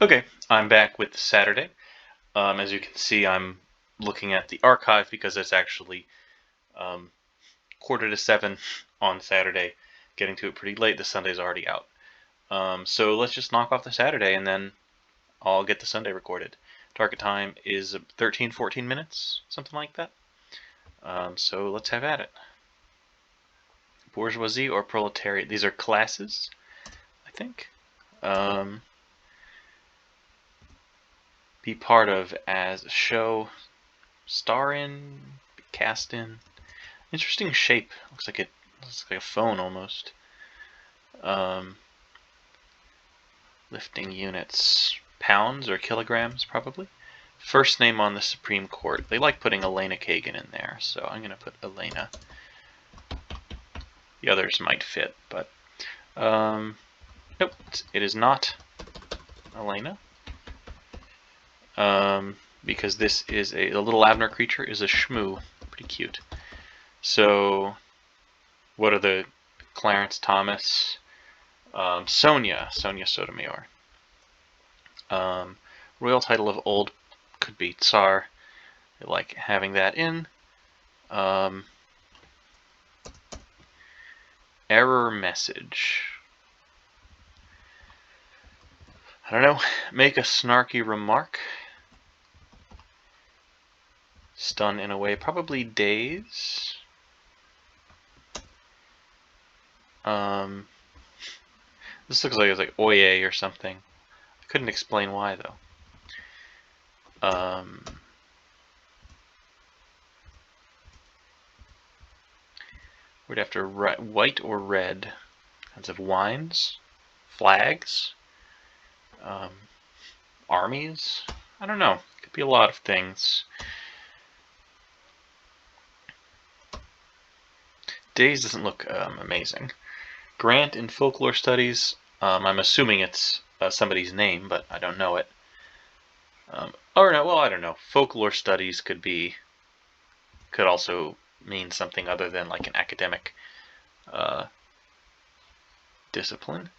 Okay, I'm back with Saturday. As you can see, I'm looking at the archive because it's actually 6:45 on Saturday. Getting to it pretty late. The Sunday's already out. So let's just knock off the Saturday and then I'll get the Sunday recorded. Target time is 13-14 minutes, something like that. So let's have at it. Bourgeoisie or proletariat? These are classes, I think. Be part of as a show, star in, be cast in. Interesting shape. Looks like a phone almost. Lifting units, pounds or kilograms probably. First name on the Supreme Court. They like putting Elena Kagan in there, so I'm gonna put Elena. The others might fit, but nope, it is not Elena. Because this is the little Abner creature is a shmoo, pretty cute. So, what are the Clarence Thomas, Sonia Sotomayor. Royal title of old could be Tsar. I like having that in. Error message. I don't know. Make a snarky remark. Stun in a way. Probably daze. This looks like it's like oye or something. I couldn't explain why though. We'd have to write white or red. Kinds of wines, flags, armies. I don't know. Could be a lot of things. Days doesn't look amazing. Grant in folklore studies. I'm assuming it's somebody's name, but I don't know it. Or no, well, I don't know. Folklore studies could also mean something other than like an academic discipline.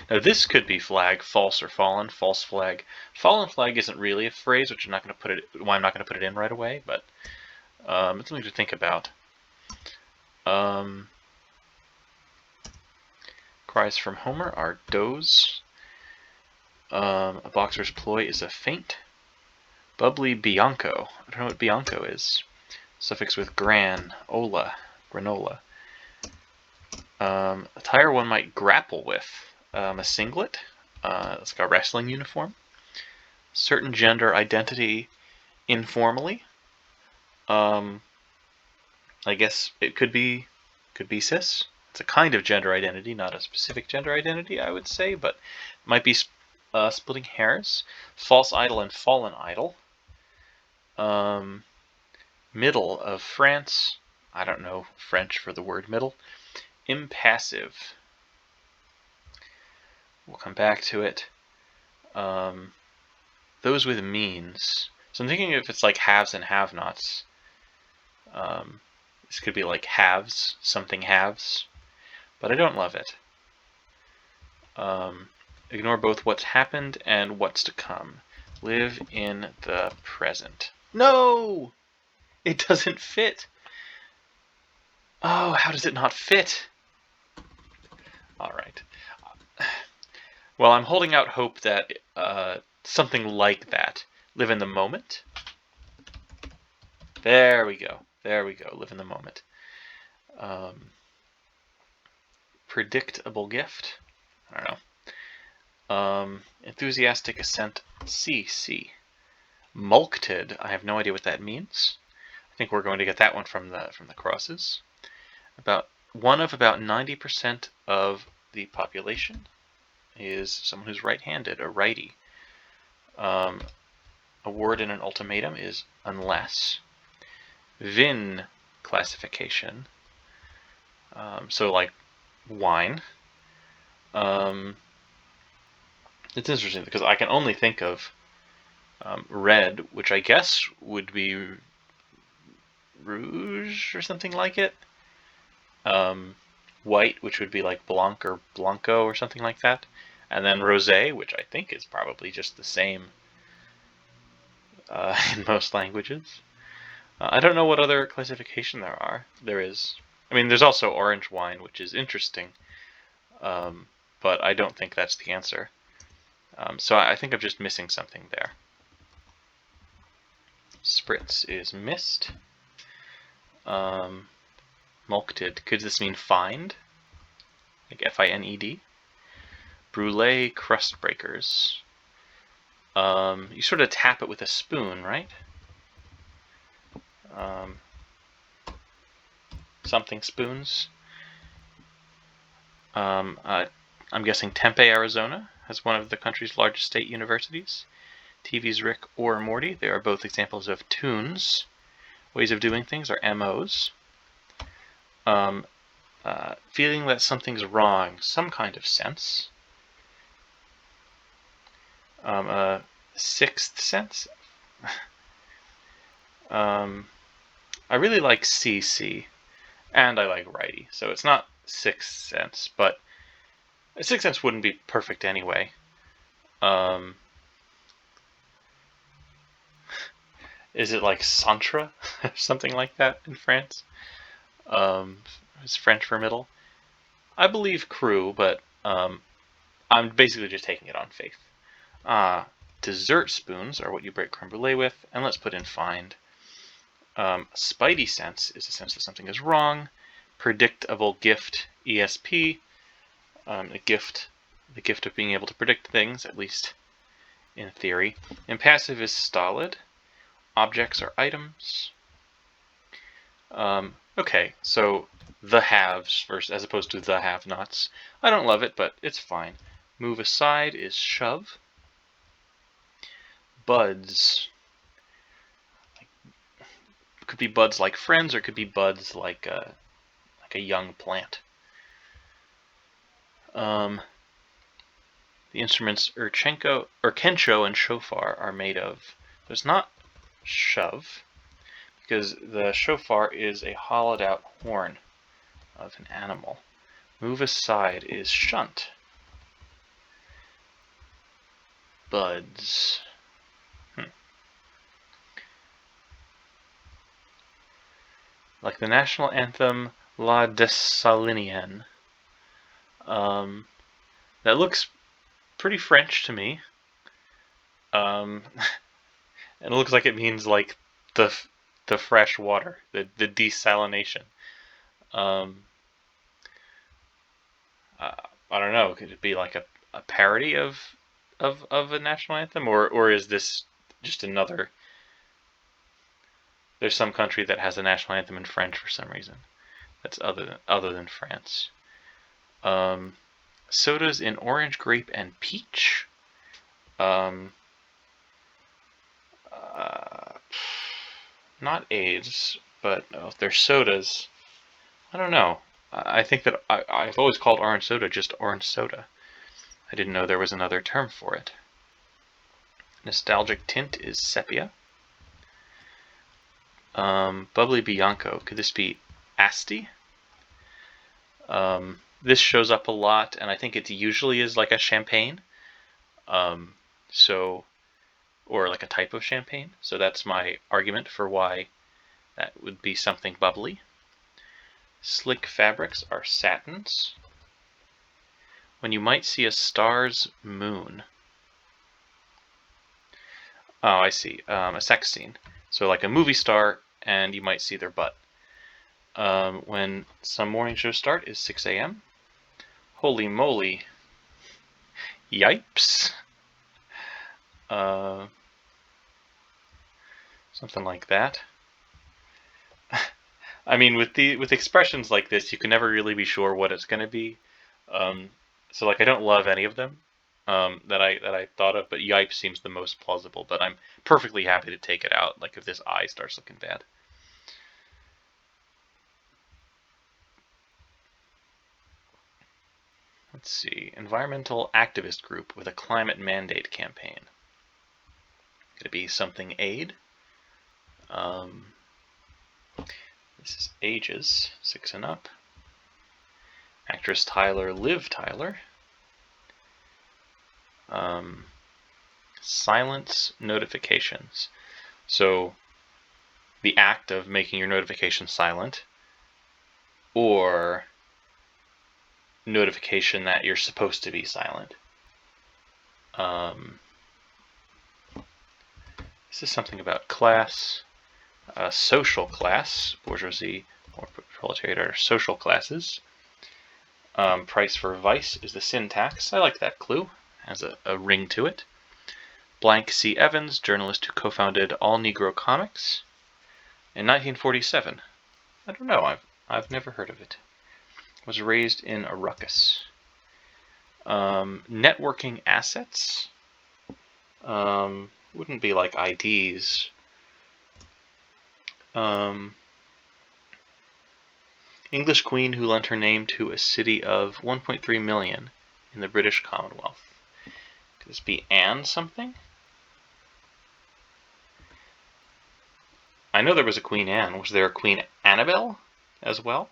Now this could be flag, false or fallen, false flag. Fallen flag isn't really a phrase, which I'm not going to put it. Why I'm not going to put it in right away, but it's something to think about. Cries from Homer are doze. A boxer's ploy is a feint. Bubbly Bianco. I don't know what Bianco is. Suffix with gran, ola, granola. Attire one might grapple with. A singlet. It's like a wrestling uniform. Certain gender identity informally. I guess it could be cis. It's a kind of gender identity, not a specific gender identity, I would say, but it might be splitting hairs. False idol and fallen idol. Middle of France. I don't know French for the word middle. Impassive. We'll come back to it. Those with means. So I'm thinking if it's like haves and have-nots. This could be like halves, something halves. But I don't love it. Ignore both what's happened and what's to come. Live in the present. No! It doesn't fit. Oh, how does it not fit? Alright. Well, I'm holding out hope that something like that. Live in the moment. There we go. There we go. Live in the moment. Predictable gift. I don't know. Enthusiastic assent. C. Mulcted. I have no idea what that means. I think we're going to get that one from the crosses. About 90% of the population is someone who's right-handed, a righty. A word in an ultimatum is unless. Vin classification. So like wine. It's interesting because I can only think of red, which I guess would be rouge or something like it. white, which would be like blanc or blanco or something like that. And then rosé, which I think is probably just the same in most languages. I don't know what other classification there is. I mean, there's also orange wine, which is interesting, but I don't think that's the answer. So I think I'm just missing something there. Spritz is missed. Mulcted, could this mean find? Like F-I-N-E-D? Brulee crust breakers. You sort of tap it with a spoon, right? Something spoons. I'm guessing Tempe, Arizona has one of the country's largest state universities. TV's Rick or Morty, they are both examples of tunes. Ways of doing things are MOs. Feeling that something's wrong, some kind of sense. Sixth sense. I really like CC, and I like righty, so it's not sixth sense, but sixth sense wouldn't be perfect anyway. Is it like centre, something like that in France? Is French for middle? I believe crew, but I'm basically just taking it on faith. Dessert spoons are what you break creme brulee with, and let's put in find. Spidey sense is a sense that something is wrong. Predictable gift, ESP. The gift of being able to predict things, at least in theory. Impassive is stolid. Objects are items. Okay, so the haves first, as opposed to the have-nots. I don't love it, but it's fine. Move aside is shove. Buds. Could be buds like friends, or could be buds like a young plant. The instruments Kensho and shofar are made of. There's not shove, because the shofar is a hollowed out horn of an animal. Move aside is shunt. Buds. Like the national anthem, La Dessalinienne. That looks pretty French to me. And it looks like it means like the fresh water, the desalination. I don't know. Could it be like a parody of a national anthem, or is this just another? There's some country that has a national anthem in French for some reason. That's other than France. Sodas in orange, grape, and peach. Not AIDS, but if they're sodas, I don't know. I think that I've always called orange soda just orange soda. I didn't know there was another term for it. Nostalgic tint is sepia. Bubbly Bianco. Could this be Asti? This shows up a lot, and I think it usually is like a champagne. Or like a type of champagne. So that's my argument for why that would be something bubbly. Slick fabrics are satins. When you might see a star's moon. Oh, I see. A sex scene. So like a movie star, and you might see their butt. When some morning shows start is 6 a.m. Holy moly. Yipes. Something like that. I mean, with expressions like this, you can never really be sure what it's going to be. So like, I don't love any of them that I thought of, but yipes seems the most plausible. But I'm perfectly happy to take it out. Like if this eye starts looking bad. Let's see. Environmental activist group with a climate mandate campaign. Could it be something aid? This is ages, 6 and up. actress Tyler, Liv Tyler. Silence notifications. So the act of making your notification silent, or notification that you're supposed to be silent. This is something about class, social class, bourgeoisie or proletariat are social classes. Price for vice is the syntax. I like that clue. Has a ring to it. Blank C. Evans, journalist who co-founded All Negro Comics in 1947. I don't know. I've never heard of it. Was raised in a ruckus. Networking assets. Wouldn't be like IDs. English queen who lent her name to a city of 1.3 million in the British Commonwealth. Could this be Anne something? I know there was a Queen Anne. Was there a Queen Annabelle as well?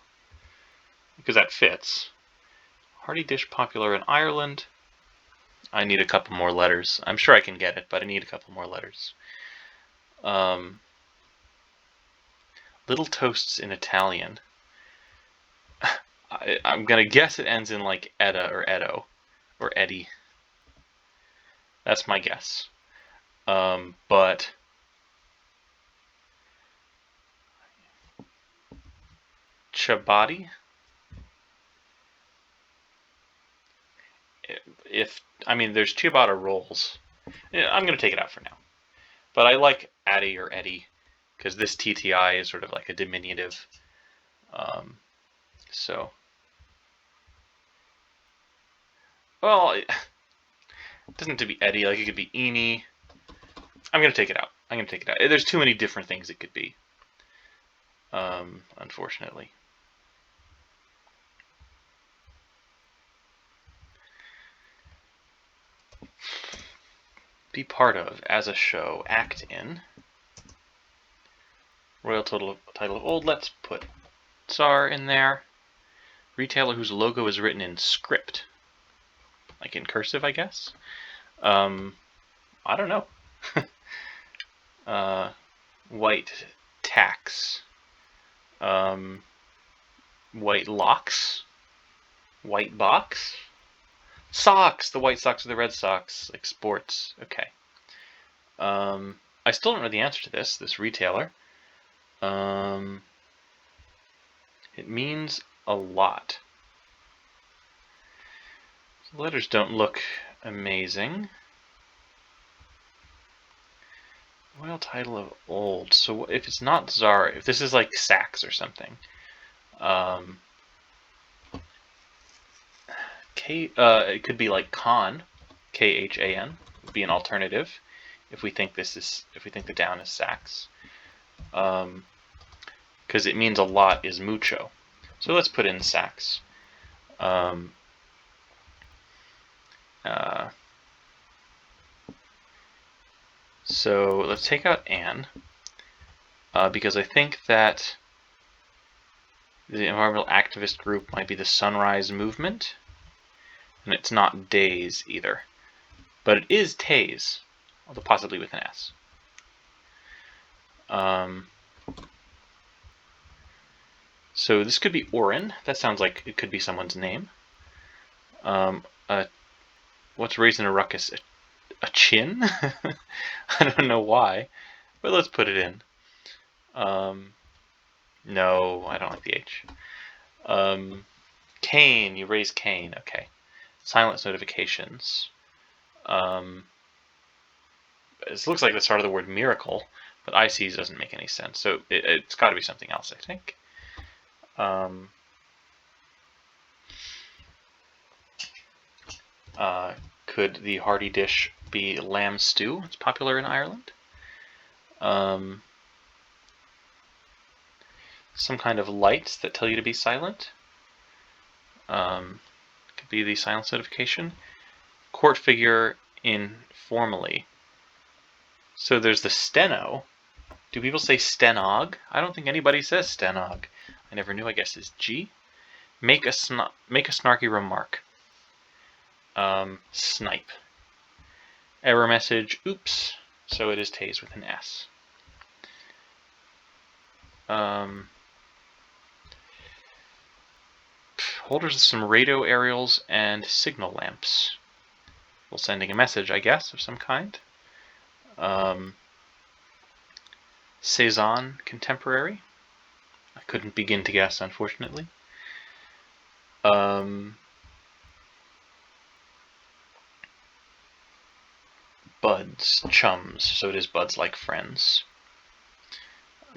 Because that fits. Hearty dish popular in Ireland. I need a couple more letters. I'm sure I can get it, but I need a couple more letters. Little toasts in Italian. I'm going to guess it ends in like Etta or Edo or Eddie. That's my guess. But ciabatta? There's ciabatta rolls. I'm going to take it out for now. But I like Addy or Eddie because this TTI is sort of like a diminutive. Well, it doesn't have to be Eddie. Like it could be Eenie. I'm going to take it out. There's too many different things it could be. Unfortunately. Be part of, as a show, act in. Royal title of old, let's put Tsar in there. Retailer whose logo is written in script. Like in cursive, I guess. I don't know. White tax. White locks. White box. Socks! The White Sox or the Red Sox. Like sports. Okay. I still don't know the answer to this retailer. It means a lot. The letters don't look amazing. Royal title of old. So if it's not Tsar, if this is like Sax or something. It could be like Khan, Khan, would be an alternative if we think the down is Sax. Because it means a lot is mucho. So let's put in Sax. So let's take out Anne, because I think that the environmental activist group might be the Sunrise Movement, and it's not Days either, but it is Tays, although possibly with an S. So this could be Orin. That sounds like it could be someone's name. What's raised in a ruckus? A chin? I don't know why, but let's put it in. No, I don't like the H. Cain, you raise Cain. Okay. Silence notifications. It looks like the start of the word miracle, but ICs doesn't make any sense. So it's got to be something else, I think. Could the hearty dish be lamb stew? It's popular in Ireland. Some kind of lights that tell you to be silent. Could be the silence notification. Court figure informally. So there's the steno. Do people say stenog? I don't think anybody says stenog. I never knew. I guess it's G. Make a snarky remark. Snipe. Error message, oops. So it is tased with an S. Holders of some radio aerials and signal lamps. Well, sending a message, I guess, of some kind. Cezanne contemporary. I couldn't begin to guess, unfortunately. Buds, chums, so it is buds like friends.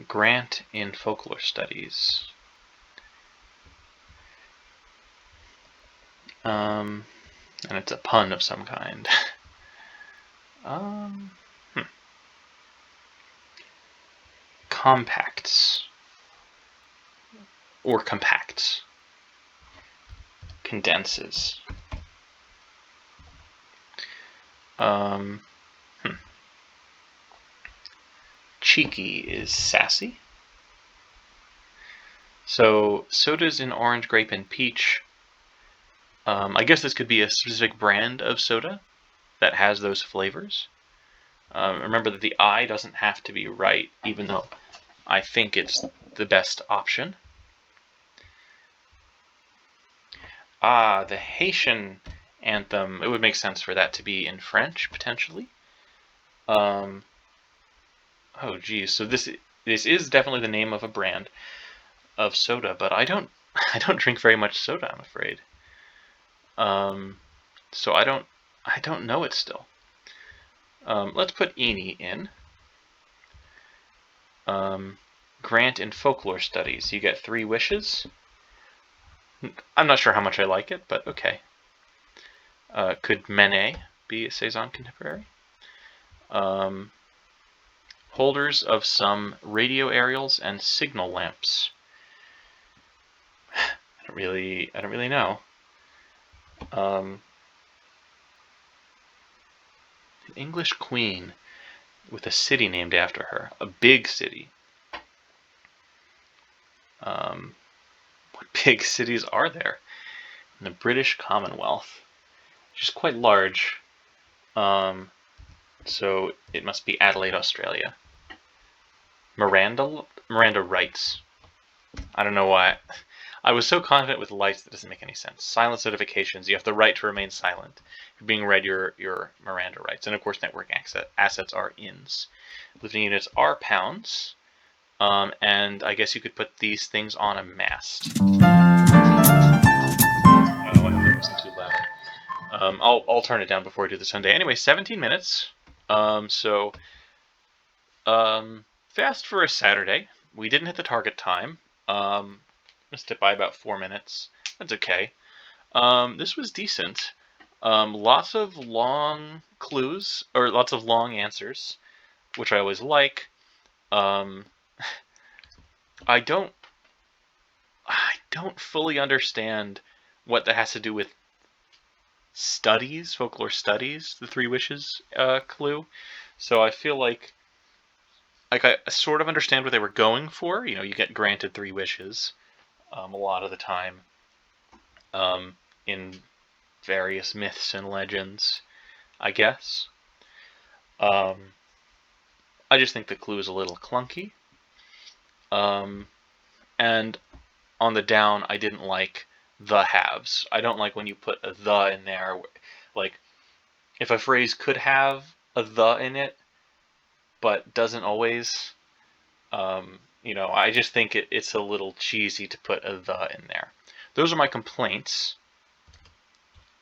Grant in folklore studies. And it's a pun of some kind. Compacts. Or compacts. Condenses. Cheeky is sassy. So sodas in orange, grape, and peach. I guess this could be a specific brand of soda that has those flavors. Remember that the I doesn't have to be right, even though I think it's the best option. The Haitian anthem, it would make sense for that to be in French, potentially. Oh geez, so this is definitely the name of a brand of soda, but I don't drink very much soda, I'm afraid. So I don't know it still. Let's put Eenie in. Grant in folklore studies. You get 3 wishes. I'm not sure how much I like it, but okay. Could Manet be a Cezanne contemporary? Holders of some radio aerials and signal lamps. I don't really know. An English queen with a city named after her, a big city. What big cities are there? In the British Commonwealth, which is quite large. So it must be Adelaide, Australia. Miranda writes. I don't know why. I was so confident with lights that doesn't make any sense. Silence notifications. You have the right to remain silent. If you're being read your Miranda rights. And of course, network assets are ins. Lifting units are pounds. And I guess you could put these things on a mast. Oh, I hope that wasn't too loud. I'll turn it down before I do the Sunday. Anyway, 17 minutes. Fast for a Saturday. We didn't hit the target time. Missed it by about 4 minutes. That's okay. This was decent. Lots of long clues, or lots of long answers, which I always like. I don't fully understand what that has to do with studies, folklore studies, the 3 wishes clue. So I feel like I sort of understand what they were going for. You know, you get granted 3 wishes a lot of the time in various myths and legends, I guess. I just think the clue is a little clunky. And on the down, I didn't like the haves. I don't like when you put a the in there. Like, if a phrase could have a the in it, but doesn't always, I just think it's a little cheesy to put a the in there. Those are my complaints,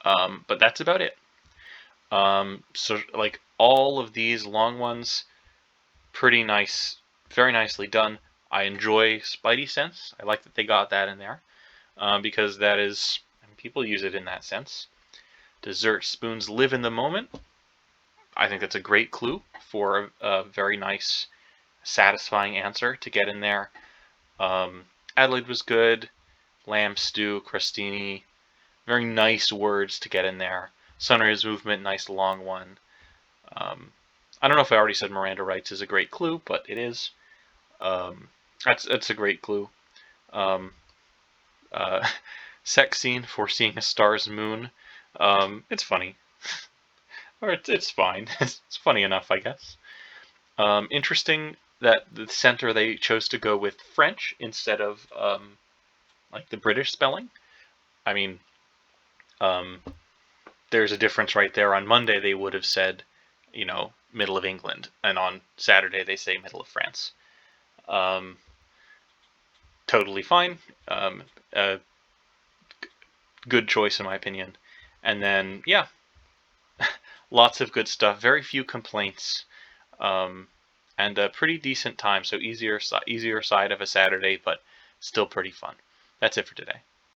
but that's about it. So, like, all of these long ones, pretty nice, very nicely done. I enjoy Spidey Sense. I like that they got that in there, because that is, and people use it in that sense. Dessert spoons live in the moment. I think that's a great clue for a very nice, satisfying answer to get in there. Adelaide was good. Lamb stew, crostini, very nice words to get in there. Sunrise movement, nice long one. I don't know if I already said Miranda Rights is a great clue, but it is. That's a great clue. Sex scene for seeing a star's moon. It's funny. Or it's fine. It's funny enough, I guess. Interesting that the center they chose to go with French instead of like the British spelling. I mean, um, there's a difference right there. On Monday they would have said, middle of England, and on Saturday they say middle of France. Totally fine. A good choice in my opinion. And then yeah, lots of good stuff. Very few complaints. And a pretty decent time. So easier side of a Saturday, but still pretty fun. That's it for today.